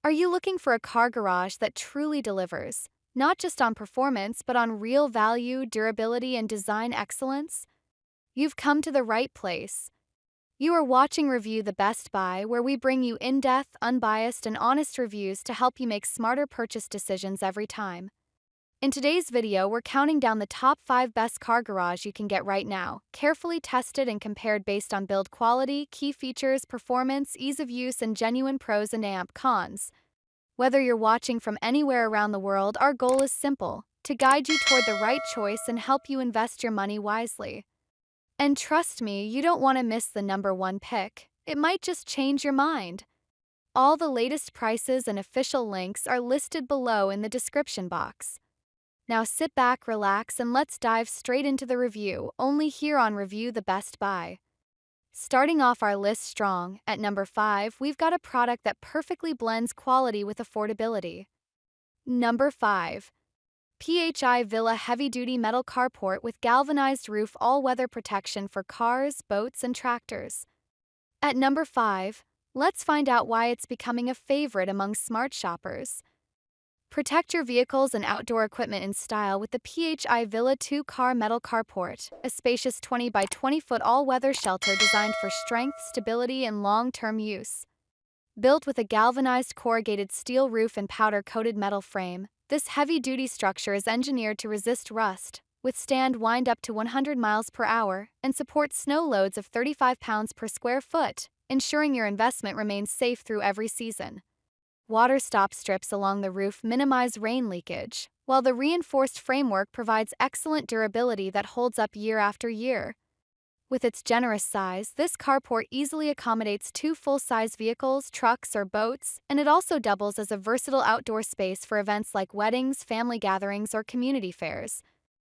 Are you looking for a car garage that truly delivers, not just on performance but on real value, durability, and design excellence? You've come to the right place. You are watching Review the Best Buy, where we bring you in depth, unbiased, and honest reviews to help you make smarter purchase decisions every time. In today's video, we're counting down the top 5 best car garage you can get right now, carefully tested and compared based on build quality, key features, performance, ease of use, and genuine pros and cons. Whether you're watching from anywhere around the world, our goal is simple: to guide you toward the right choice and help you invest your money wisely. And trust me, you don't want to miss the number one pick. It might just change your mind. All the latest prices and official links are listed below in the description box. Now sit back, relax, and let's dive straight into the review, only here on Review the Best Buy. Starting off our list strong, at number 5, we've got a product that perfectly blends quality with affordability. Number 5. PHI Villa Heavy Duty Metal Carport with Galvanized Roof All-Weather Protection for Cars, Boats, and Tractors. At number 5, let's find out why it's becoming a favorite among smart shoppers. Protect your vehicles and outdoor equipment in style with the PHI Villa 2-Car Metal Carport, a spacious 20 by 20-foot all-weather shelter designed for strength, stability, and long-term use. Built with a galvanized corrugated steel roof and powder-coated metal frame, this heavy-duty structure is engineered to resist rust, withstand wind up to 100 miles per hour, and support snow loads of 35 pounds per square foot, ensuring your investment remains safe through every season. Water stop strips along the roof minimize rain leakage, while the reinforced framework provides excellent durability that holds up year after year. With its generous size, this carport easily accommodates 2 full-size vehicles, trucks, or boats, and it also doubles as a versatile outdoor space for events like weddings, family gatherings, or community fairs.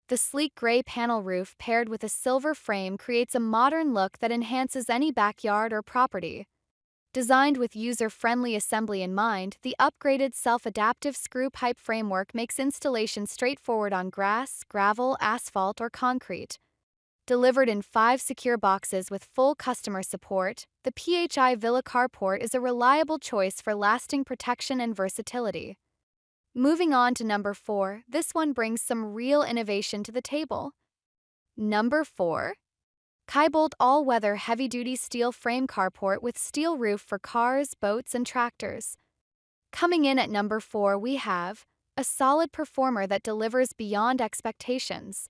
The sleek gray panel roof paired with a silver frame creates a modern look that enhances any backyard or property. Designed with user-friendly assembly in mind, the upgraded self-adaptive screw pipe framework makes installation straightforward on grass, gravel, asphalt, or concrete. Delivered in 5 secure boxes with full customer support, the PHI Villa Carport is a reliable choice for lasting protection and versatility. Moving on to number 4, this one brings some real innovation to the table. Number 4. KYBOLT All-Weather Heavy-Duty Steel Frame Carport with Steel Roof for Cars, Boats, and Tractors. Coming in at number 4, we have a solid performer that delivers beyond expectations.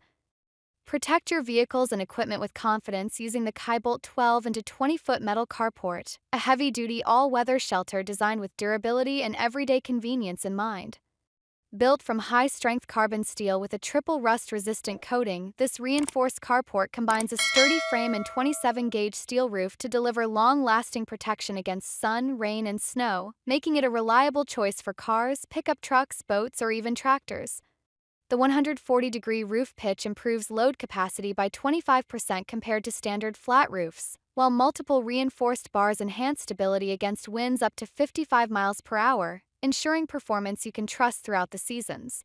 Protect your vehicles and equipment with confidence using the KYBOLT 12 into 20-foot metal carport, a heavy-duty all-weather shelter designed with durability and everyday convenience in mind. Built from high-strength carbon steel with a triple rust-resistant coating, this reinforced carport combines a sturdy frame and 27-gauge steel roof to deliver long-lasting protection against sun, rain, and snow, making it a reliable choice for cars, pickup trucks, boats, or even tractors. The 140-degree roof pitch improves load capacity by 25% compared to standard flat roofs, while multiple reinforced bars enhance stability against winds up to 55 miles per hour, ensuring performance you can trust throughout the seasons.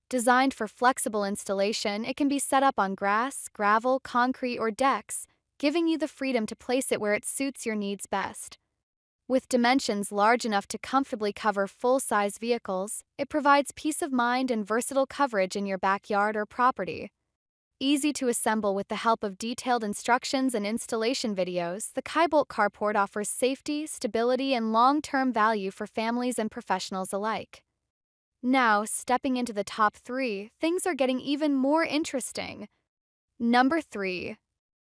Designed for flexible installation, it can be set up on grass, gravel, concrete, or decks, giving you the freedom to place it where it suits your needs best. With dimensions large enough to comfortably cover full-size vehicles, it provides peace of mind and versatile coverage in your backyard or property. Easy to assemble with the help of detailed instructions and installation videos, the KYBOLT Carport offers safety, stability, and long-term value for families and professionals alike. Now, stepping into the top 3, things are getting even more interesting. Number 3.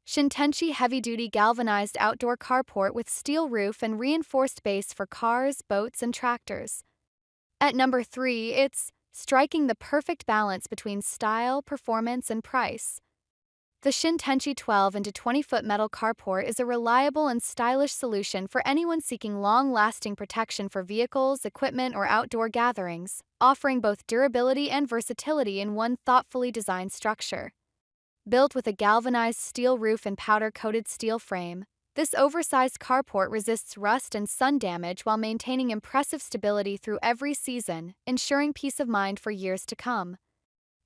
Shintenchi Heavy-Duty Galvanized Outdoor Carport with Steel Roof and Reinforced Base for Cars, Boats, and Tractors. At number 3, it's striking the perfect balance between style, performance, and price. The Shintenchi 12 into 20-foot metal carport is a reliable and stylish solution for anyone seeking long-lasting protection for vehicles, equipment, or outdoor gatherings, offering both durability and versatility in one thoughtfully designed structure. Built with a galvanized steel roof and powder-coated steel frame, this oversized carport resists rust and sun damage while maintaining impressive stability through every season, ensuring peace of mind for years to come.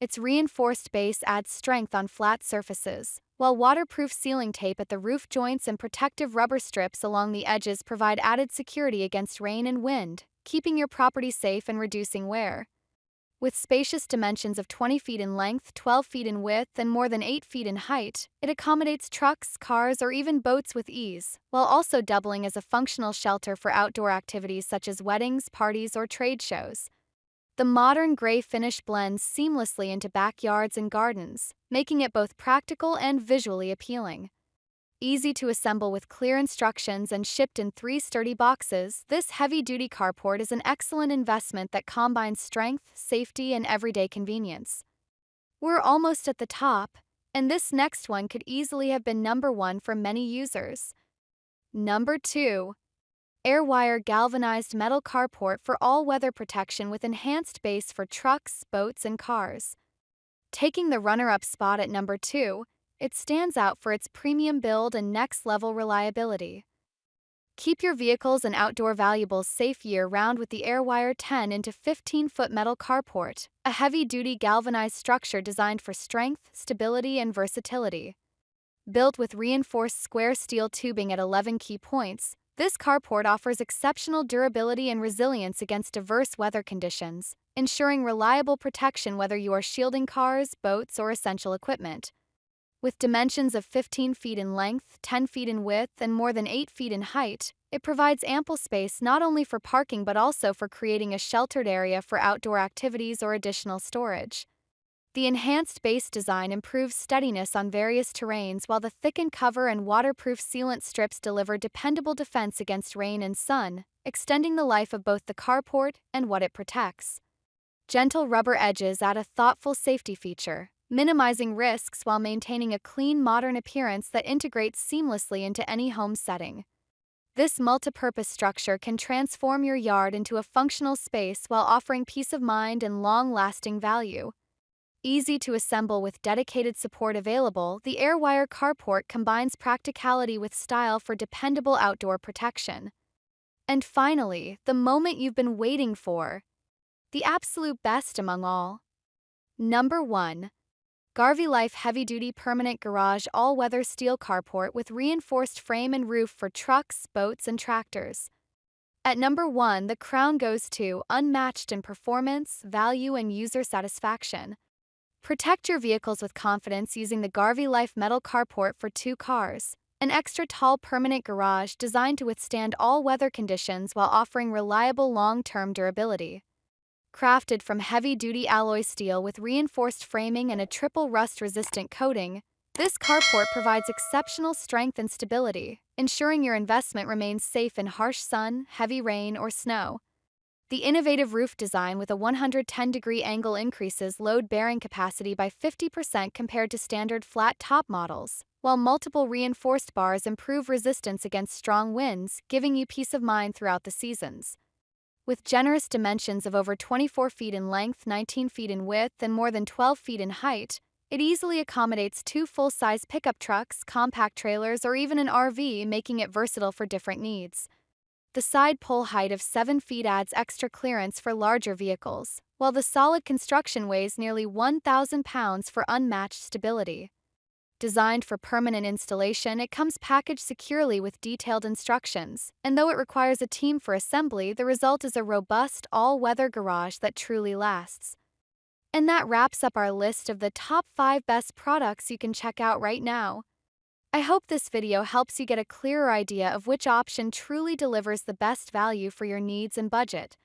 Its reinforced base adds strength on flat surfaces, while waterproof sealing tape at the roof joints and protective rubber strips along the edges provide added security against rain and wind, keeping your property safe and reducing wear. With spacious dimensions of 20 feet in length, 12 feet in width, and more than 8 feet in height, it accommodates trucks, cars, or even boats with ease, while also doubling as a functional shelter for outdoor activities such as weddings, parties, or trade shows. The modern gray finish blends seamlessly into backyards and gardens, making it both practical and visually appealing. Easy to assemble with clear instructions and shipped in 3 sturdy boxes, this heavy-duty carport is an excellent investment that combines strength, safety, and everyday convenience. We're almost at the top, and this next one could easily have been number 1 for many users. Number 2. Airwire galvanized metal carport for all-weather protection with enhanced base for trucks, boats, and cars. Taking the runner-up spot at number 2, it stands out for its premium build and next-level reliability. Keep your vehicles and outdoor valuables safe year-round with the Airwire 10 into 15-foot metal carport, a heavy-duty galvanized structure designed for strength, stability, and versatility. Built with reinforced square steel tubing at 11 key points, this carport offers exceptional durability and resilience against diverse weather conditions, ensuring reliable protection whether you are shielding cars, boats, or essential equipment. With dimensions of 15 feet in length, 10 feet in width, and more than 8 feet in height, it provides ample space not only for parking but also for creating a sheltered area for outdoor activities or additional storage. The enhanced base design improves steadiness on various terrains, while the thickened cover and waterproof sealant strips deliver dependable defense against rain and sun, extending the life of both the carport and what it protects. Gentle rubber edges add a thoughtful safety feature, minimizing risks while maintaining a clean, modern appearance that integrates seamlessly into any home setting. This multi-purpose structure can transform your yard into a functional space while offering peace of mind and long-lasting value. Easy to assemble with dedicated support available, the Airwire carport combines practicality with style for dependable outdoor protection. And finally, the moment you've been waiting for. The absolute best among all. Number 1. Life Heavy-Duty Permanent Garage All-Weather Steel Carport with reinforced frame and roof for trucks, boats, and tractors. At number 1, the crown goes to unmatched in performance, value, and user satisfaction. Protect your vehicles with confidence using the Life Metal Carport for 2 cars, an extra tall permanent garage designed to withstand all weather conditions while offering reliable long-term durability. Crafted from heavy-duty alloy steel with reinforced framing and a triple rust-resistant coating, this carport provides exceptional strength and stability, ensuring your investment remains safe in harsh sun, heavy rain, or snow. The innovative roof design with a 110-degree angle increases load-bearing capacity by 50% compared to standard flat-top models, while multiple reinforced bars improve resistance against strong winds, giving you peace of mind throughout the seasons. With generous dimensions of over 24 feet in length, 19 feet in width, and more than 12 feet in height, it easily accommodates 2 full-size pickup trucks, compact trailers, or even an RV, making it versatile for different needs. The side pole height of 7 feet adds extra clearance for larger vehicles, while the solid construction weighs nearly 1,000 pounds for unmatched stability. Designed for permanent installation, it comes packaged securely with detailed instructions, and though it requires a team for assembly, the result is a robust, all-weather garage that truly lasts. And that wraps up our list of the top 5 best products you can check out right now. I hope this video helps you get a clearer idea of which option truly delivers the best value for your needs and budget.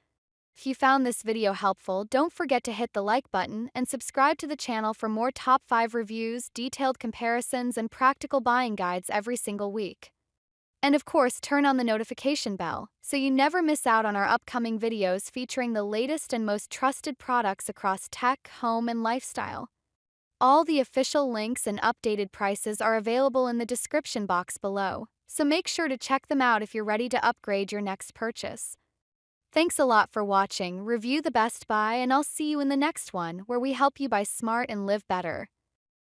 If you found this video helpful, don't forget to hit the like button and subscribe to the channel for more top 5 reviews, detailed comparisons, and practical buying guides every single week. And of course, turn on the notification bell so you never miss out on our upcoming videos featuring the latest and most trusted products across tech, home, and lifestyle. All the official links and updated prices are available in the description box below, so make sure to check them out if you're ready to upgrade your next purchase. Thanks a lot for watching. Review the Best Buy, and I'll see you in the next one where we help you buy smart and live better.